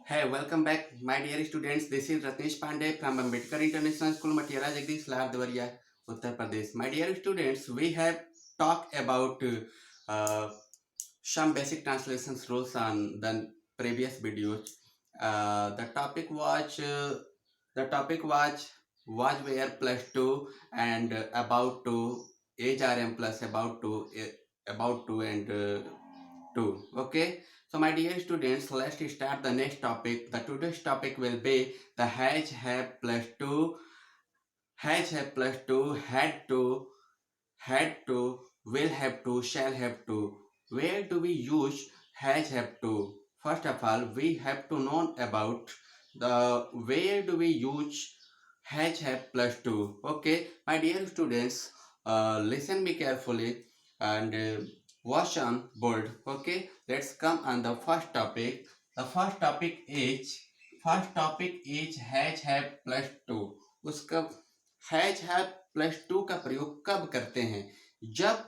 Hey, welcome back, my dear students. This is Ratnesh Pandey from Ambedkar International School, Matiara Jagdish, Lardwariya, Uttar Pradesh. My dear students, we have talked about uh, some basic translations rules on the previous videos. The topic was where plus two and about to HRM plus about to and 2. Okay, so my dear students, let's start the next topic. The today's topic will be the have plus 2, have plus 2, had to, will have to, shall have to. Where do we use have to? First of all, we have to know about the where do we use have plus 2. Okay, my dear students, listen me carefully and watch on board. Okay, let's come on the first topic. The first topic is have plus 2. उसका have plus 2 का प्रयोग कब करते हैं? जब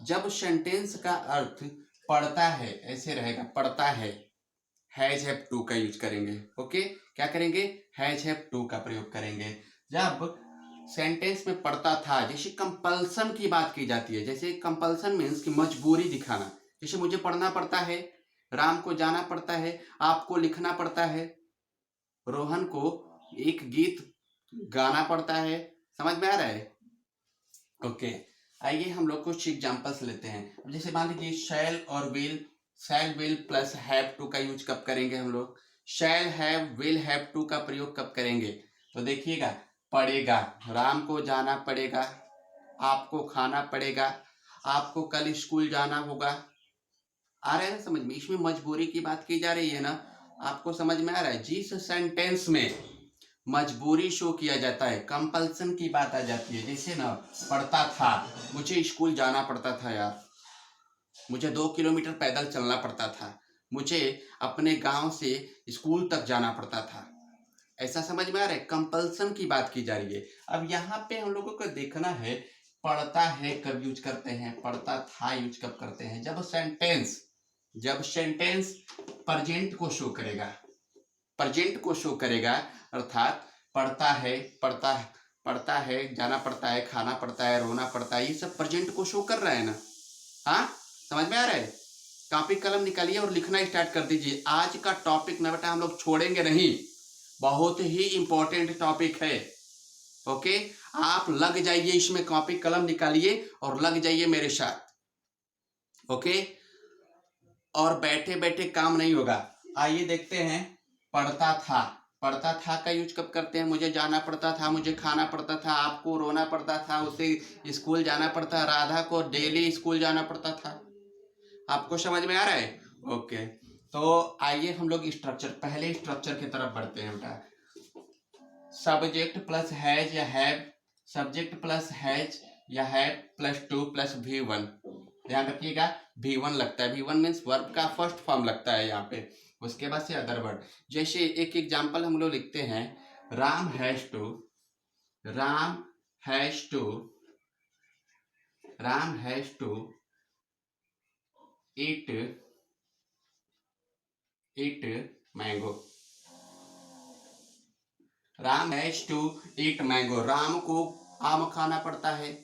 जब sentence का अर्थ पढ़ता है, ऐसे रहेगा, पढ़ता है, हैज हैव टू का यूज करेंगे. ओके, क्या करेंगे? हैज हैव टू का प्रयोग करेंगे. जब सेंटेंस में पढ़ता था, जैसे कंपल्सन की बात की जाती है, जैसे कंपल्सन मीन्स कि मजबूरी दिखाना. जैसे मुझे पढ़ना पड़ता है, राम को जाना पड़ता है, आपको लिखना पड़ता है, रोहन को एक गीत गाना पड़ता है. समझ में आ रहा है? ओके, आइए हम लोग कुछ एग्जांपल्स लेते हैं. जैसे मान लीजिए शैल और विल प्लस हैव टू का यूज कब करेंगे हम लोग? Shall have will have to का प्रयोग कब करेंगे? तो देखिएगा, पड़ेगा, राम को जाना पड़ेगा, आपको खाना पड़ेगा, आपको कल स्कूल जाना होगा. आ रहा है ना समझ में? इसमें मजबूरी की बात की जा रही है ना. आपको समझ में आ रहा है? जिस सेंटेंस में मजबूरी शो किया जाता है, कंपल्सन की बात आ जाती है. जैसे ना, पढ़ता था, मुझे स्कूल जाना पड़ता था यार, मुझे 2 किलोमीटर पैदल चलना पड़ता था, मुझे अपने गांव से स्कूल तक जाना पड़ता था. ऐसा समझ में आ रहा है? कंपल्सन की बात की जा रही है. अब यहाँ पे हम लोगों को देखना है, पढ़ता है कब यूज करते हैं, पढ़ता था यूज कब करते हैं? जब सेंटेंस प्रेजेंट को शो करेगा, अर्थात पढ़ता है, जाना पड़ता है, खाना पड़ता है, रोना पड़ता है, ये सब प्रेजेंट को शो कर रहा है ना. हाँ, समझ में आ रहा है? कॉपी कलम निकालिए और लिखना स्टार्ट कर दीजिए. आज का टॉपिक ना बेटा हम लोग छोड़ेंगे नहीं, बहुत ही इंपॉर्टेंट टॉपिक है. ओके, आप लग जाइए इसमें, कॉपी कलम निकालिए और लग जाइए मेरे साथ. ओके, और बैठे बैठे काम नहीं होगा. आइए देखते हैं, पढ़ता था का यूज कब करते हैं? मुझे जाना पड़ता था, मुझे खाना पड़ता था, आपको रोना पड़ता था, उसे स्कूल जाना पड़ता, राधा को डेली स्कूल जाना पड़ता था. आपको समझ में आ रहा है? ओके, तो आइए हम लोग पहले स्ट्रक्चर की तरफ बढ़ते हैं बेटा. सब्जेक्ट प्लस हैज या हैव, सब्जेक्ट प्लस हैज या हैव प्लस 2 प्लस V1. ध्यान रखिएगा, V1 लगता है. V1 मीन्स वर्ब का फर्स्ट फॉर्म लगता है यहाँ पे. उसके बाद से अदर वर्ड. जैसे एक एग्जाम्पल हम लोग लिखते हैं, Ram has to eat mango. Ram has to eat mango, Ram को आम खाना पड़ता है.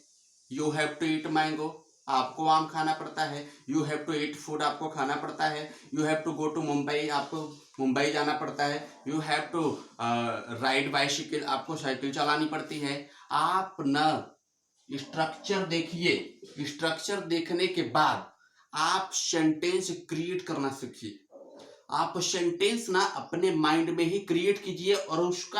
You have to eat mango, आपको आम खाना पड़ता है. You have to eat food, आपको खाना पड़ता है. You have to go to Mumbai, आपको मुंबई जाना पड़ता है. You have to ride bicycle, आपको साइकिल चलानी पड़ती है. आप न स्ट्रक्चर देखिए, स्ट्रक्चर देखने के बाद आप सेंटेंस क्रिएट करना सीखिए. आप सेंटेंस ना अपने माइंड में ही क्रिएट कीजिए और उस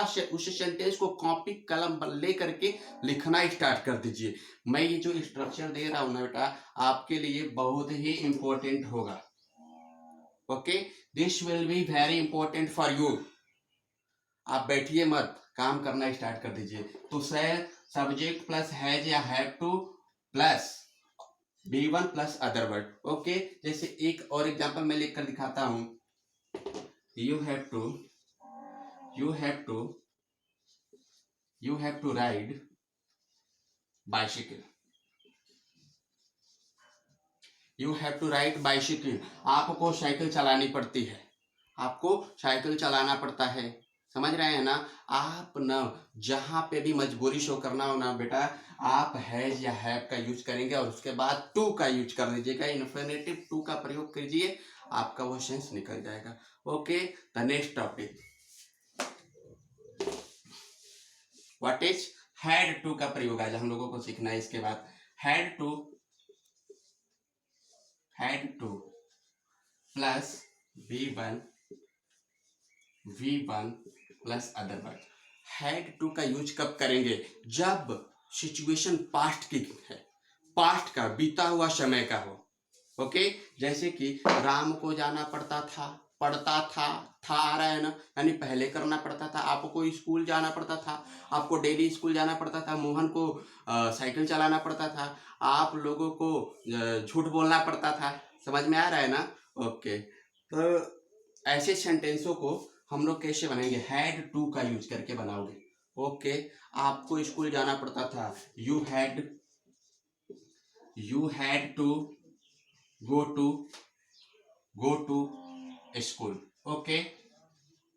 सेंटेंस को कॉपी कलम ले करके लिखना स्टार्ट कर दीजिए. मैं ये जो स्ट्रक्चर दे रहा हूं ना बेटा, आपके लिए बहुत ही इंपॉर्टेंट होगा. Okay, this will be very important for you. आप बैठिए मत, काम करना स्टार्ट कर दीजिए. तो सब्जेक्ट प्लस हैज या have to plus V1 plus other word. Okay, जैसे एक और एग्जांपल मैं लिख कर दिखाता हूं. You have to ride bicycle. You have to ride bicycle. आपको साइकिल चलानी पड़ती है, आपको साइकिल चलाना पड़ता है, समझ रहे हैं ना। आप ना जहां पे भी मजबूरी शो करना हो ना बेटा, आप हैज या हैव का यूज करेंगे और उसके बाद टू का यूज कर दीजिएगा, इन्फिनेटिव टू का प्रयोग कीजिए, आपका वो सेंस निकल जाएगा। Okay, the next topic what is had to का प्रयोग आज हम लोगों को सीखना है। इसके बाद had to plus V1 plus other word. Had to का यूज कब करेंगे? जब सिचुएशन पास्ट की है, पास्ट का बीता हुआ समय का हो। ओके, जैसे कि राम को जाना पड़ता था, पढ़ता था आ रहा है ना, यानी पहले करना पड़ता था। आपको स्कूल जाना पड़ता था, आपको डेली स्कूल जाना पड़ता था। मोहन को साइकिल चलाना पड़ता था, आप लोगों को झूठ बोलना पड़ता था। समझ में आ रहा है ना। ओके, तो ऐसे सेंटेंसों को हम लोग कैसे बनाएंगे? हैड टू का यूज करके बनाओगे। ओके, आपको स्कूल जाना पड़ता था, you had to go to school. Okay,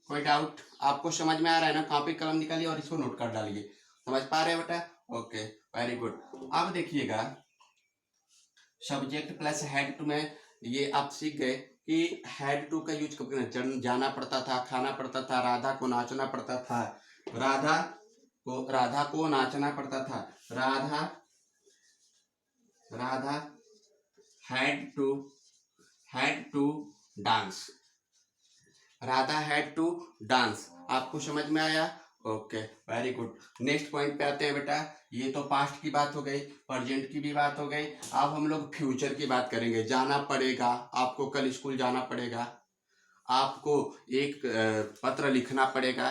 कोई डाउट? आपको समझ में आ रहा है ना? कॉपी कलम निकालिए और इसको नोट कर डालिए। समझ पा रहे हैं बेटा? Okay, very good. अब देखिएगा, सब्जेक्ट प्लस हैड टू में ये आप सीख गए कि हैड टू का यूज कब करना। जाना पड़ता था, खाना पड़ता था, राधा को नाचना पड़ता था, राधा को नाचना पड़ता था। Radha had to dance. Radha had to dance. आपको समझ में आया? Okay, very good. Next point पे आते हैं बेटा। ये तो पास्ट की बात हो गई, प्रेजेंट की भी बात हो गई। अब हम लोग फ्यूचर की बात करेंगे। जाना पड़ेगा, आपको कल स्कूल जाना पड़ेगा, आपको एक पत्र लिखना पड़ेगा,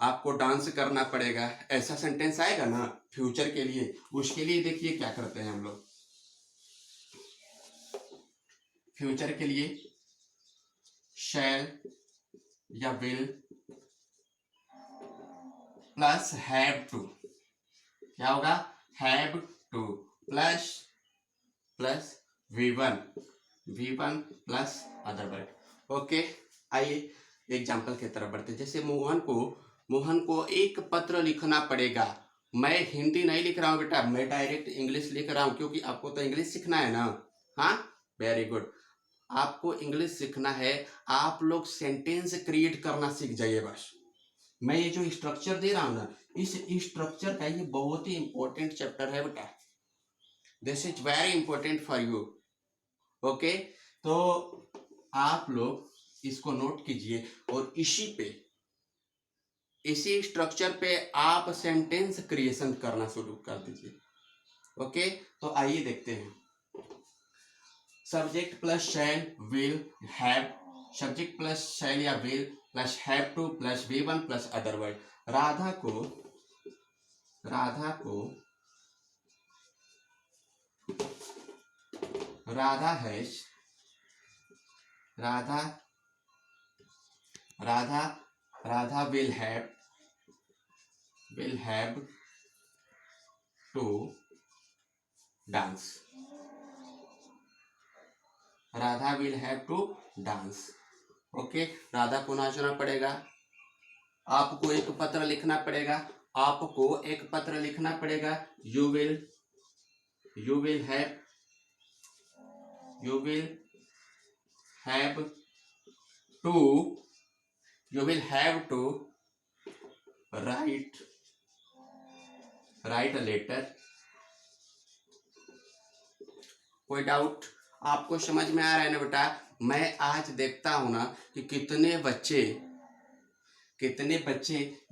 आपको डांस करना पड़ेगा। ऐसा सेंटेंस आएगा ना फ्यूचर के लिए। उसके लिए देखिए क्या करते हैं हम लोग। फ्यूचर के लिए शैल या विल प्लस हैव टू। क्या होगा? Have to plus V1 plus other word. Okay, आइए एग्जाम्पल की तरफ बढ़ते। जैसे मोहन को एक पत्र लिखना पड़ेगा। मैं हिंदी नहीं लिख रहा हूँ बेटा, मैं डायरेक्ट इंग्लिश लिख रहा हूँ, क्योंकि आपको तो इंग्लिश सीखना है ना। हाँ, वेरी गुड। आपको इंग्लिश सीखना है, आप लोग सेंटेंस क्रिएट करना सीख जाइए बस। मैं ये जो स्ट्रक्चर दे रहा हूं ना, इस स्ट्रक्चर का ये बहुत ही इंपॉर्टेंट चैप्टर है बेटा। This is very important for you. Okay, तो आप लोग इसको नोट कीजिए और इसी स्ट्रक्चर पे आप सेंटेंस क्रिएशन करना शुरू कर दीजिए। ओके, तो आइए देखते हैं। Subject plus shall will have, subject plus shall या will plus have to plus V1 plus other word. Radha को Radha will have to dance. Radha will have to dance. Okay, Radha को नाचना पड़ेगा, आपको एक पत्र लिखना पड़ेगा, you will have to write a letter. कोई डाउट? आपको समझ में आ रहा है ना बेटा? मैं आज देखता हूं ना कि कितने बच्चे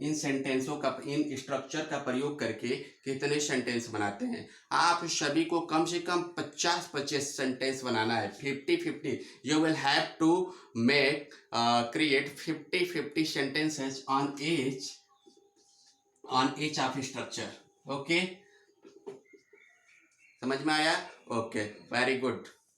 इन सेंटेंसों का, इन स्ट्रक्चर का प्रयोग करके कितने सेंटेंस बनाते हैं। आप सभी को कम से कम 50-25 सेंटेंस बनाना है। 50-50 you will have to make create 50-50 sentences on each of structure. Okay, समझ में आया? Okay, very good.